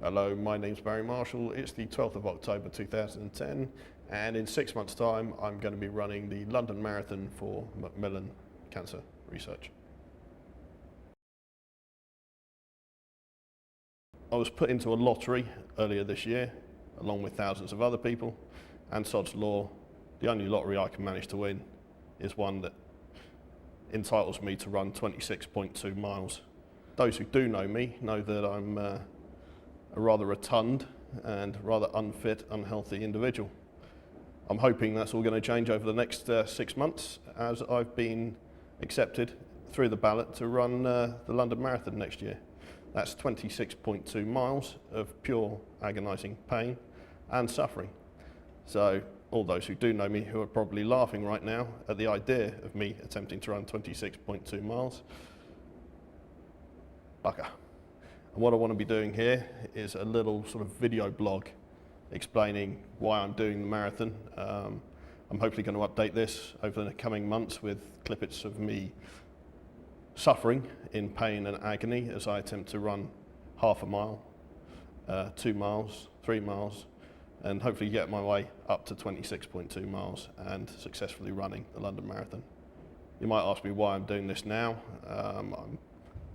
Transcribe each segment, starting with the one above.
Hello, my name's Barry Marshall. It's the 12th of October 2010, and in 6 months' time I'm going to be running the London Marathon for Macmillan Cancer Research. I was put into a lottery earlier this year, along with thousands of other people, and sod's law, the only lottery I can manage to win is one that entitles me to run 26.2 miles. Those who do know me know that I'm a rather rotund and rather unfit, unhealthy individual. I'm hoping that's all going to change over the next 6 months, as I've been accepted through the ballot to run the London Marathon next year. That's 26.2 miles of pure agonising pain and suffering. So all those who do know me, who are probably laughing right now at the idea of me attempting to run 26.2 miles, bugger. And what I want to be doing here is a little sort of video blog explaining why I'm doing the marathon. I'm hopefully going to update this over the coming months with clippets of me suffering in pain and agony as I attempt to run half a mile, 2 miles, 3 miles, and hopefully get my way up to 26.2 miles and successfully running the London Marathon. You might ask me why I'm doing this now. I'm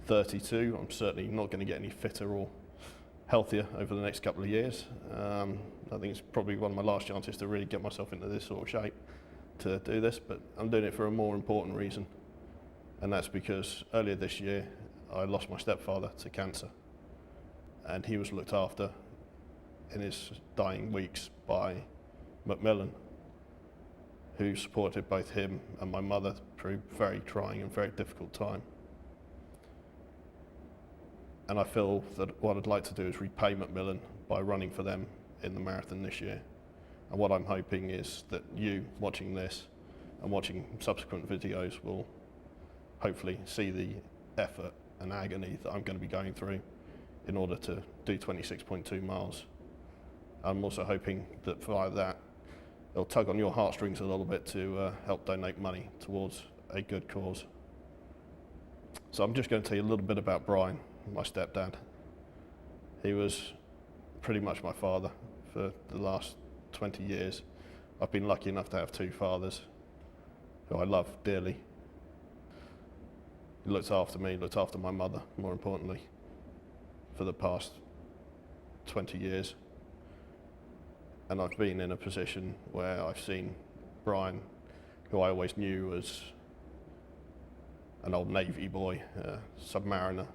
32, I'm certainly not going to get any fitter or healthier over the next couple of years. I think it's probably one of my last chances to really get myself into this sort of shape to do this, but I'm doing it for a more important reason. And that's because earlier this year I lost my stepfather to cancer, and he was looked after in his dying weeks by Macmillan, who supported both him and my mother through very trying and very difficult time. And I feel that what I'd like to do is repay Macmillan by running for them in the marathon this year. And what I'm hoping is that you watching this and watching subsequent videos will hopefully see the effort and agony that I'm going to be going through in order to do 26.2 miles. I'm also hoping that via that it'll tug on your heartstrings a little bit to help donate money towards a good cause. So I'm just going to tell you a little bit about Brian, my stepdad. He was pretty much my father for the last 20 years. I've been lucky enough to have 2 fathers who I love dearly. He looked after me, looked after my mother, more importantly, for the past 20 years. And I've been in a position where I've seen Brian, who I always knew as an old Navy boy, submariner,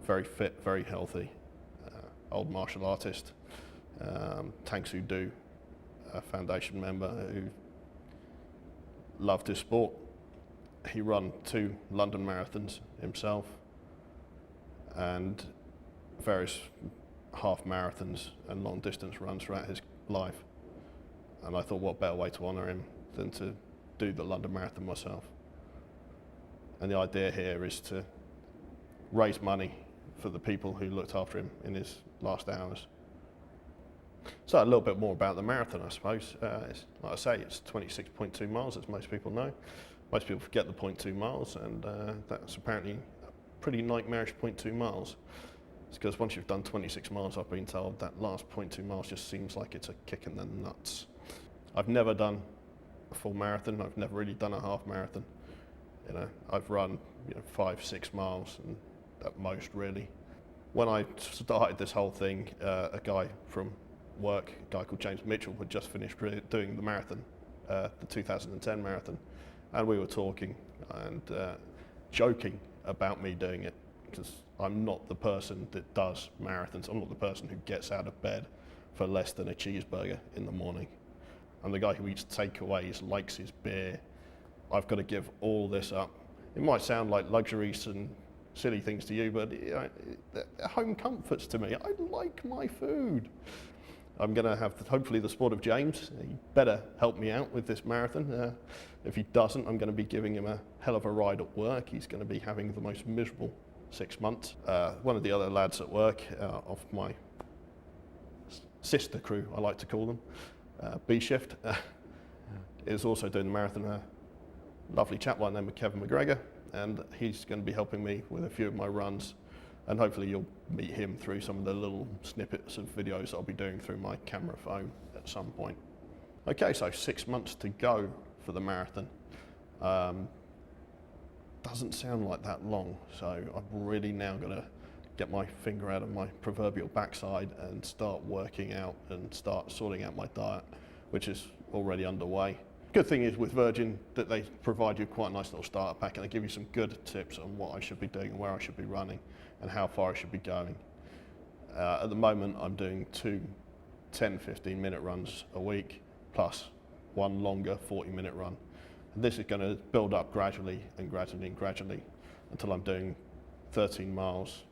very fit, very healthy, old martial artist, Tanks Who Do, a foundation member who loved his sport. He ran 2 London marathons himself and various half marathons and long distance runs throughout his life. And I thought, what better way to honour him than to do the London Marathon myself. And the idea here is to raise money for the people who looked after him in his last hours. So a little bit more about the marathon, I suppose. Like I say, it's 26.2 miles, as most people know. Most people forget the 0.2 miles, and that's apparently a pretty nightmarish 0.2 miles. It's because once you've done 26 miles, I've been told that last 0.2 miles just seems like it's a kick in the nuts. I've never done a full marathon. I've never really done a half marathon. You know, I've run 5, 6 miles, and at most, really. When I started this whole thing, a guy from work, a guy called James Mitchell, had just finished doing the marathon, the 2010 marathon. And we were talking and joking about me doing it, because I'm not the person that does marathons. I'm not the person who gets out of bed for less than a cheeseburger in the morning. I'm the guy who eats takeaways, likes his beer. I've got to give all this up. It might sound like luxuries and silly things to you, but they're home comforts to me. I like my food. I'm going to have hopefully the support of James. He better help me out with this marathon. If he doesn't, I'm going to be giving him a hell of a ride at work. He's going to be having the most miserable 6 months. One of the other lads at work, of my sister crew, I like to call them, B shift, is also doing the marathon. A lovely chap by the name of Kevin McGregor, and he's going to be helping me with a few of my runs And hopefully you'll meet him through some of the little snippets of videos I'll be doing through my camera phone at some point. Okay, so 6 months to go for the marathon. Doesn't sound like that long, so I'm really now going to get my finger out of my proverbial backside and start working out and start sorting out my diet, which is already underway. Good thing is with Virgin that they provide you quite a nice little starter pack, and they give you some good tips on what I should be doing and where I should be running and how far I should be going. At the moment I'm doing 2 10-15 minute runs a week plus one longer 40-minute run. And this is going to build up gradually and gradually and gradually until I'm doing 13 miles,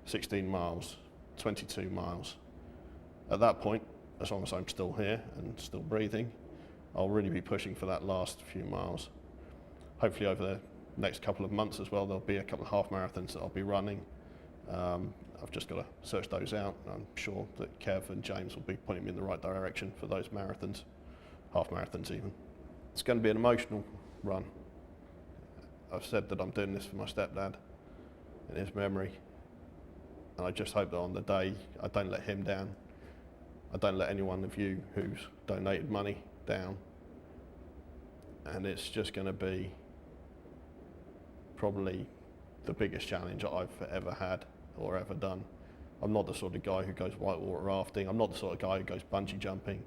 16 miles, 22 miles. At that point, as long as I'm still here and still breathing, I'll really be pushing for that last few miles. Hopefully over the next couple of months as well, there'll be a couple of half marathons that I'll be running. I've just got to search those out. I'm sure that Kev and James will be pointing me in the right direction for those marathons, half marathons even. It's going to be an emotional run. I've said that I'm doing this for my stepdad in his memory, and I just hope that on the day I don't let him down. I don't let any one of you who's donated money down, and it's just going to be probably the biggest challenge that I've ever had or ever done. I'm not the sort of guy who goes whitewater rafting. I'm not the sort of guy who goes bungee jumping.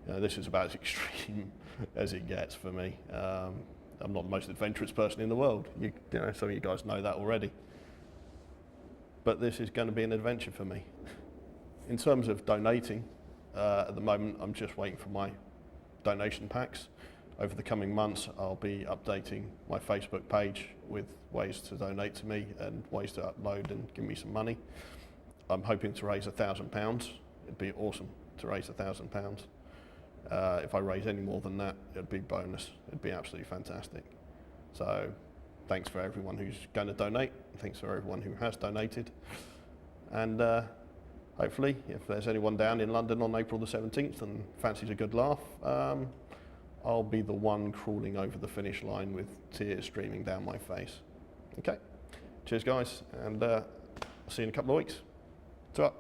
You know, this is about as extreme as it gets for me. I'm not the most adventurous person in the world. You know, some of you guys know that already. But this is going to be an adventure for me. In terms of donating, at the moment I'm just waiting for my donation packs. Over the coming months I'll be updating my Facebook page with ways to donate to me and ways to upload and give me some money. I'm hoping to raise £1,000. It'd be awesome to raise £1,000. If I raise any more than that, it'd be a bonus. It'd be absolutely fantastic. So thanks for everyone who's going to donate. Thanks for everyone who has donated. And hopefully, if there's anyone down in London on April the 17th and fancies a good laugh, I'll be the one crawling over the finish line with tears streaming down my face. Okay, cheers guys, and I'll see you in a couple of weeks. Ta-ra.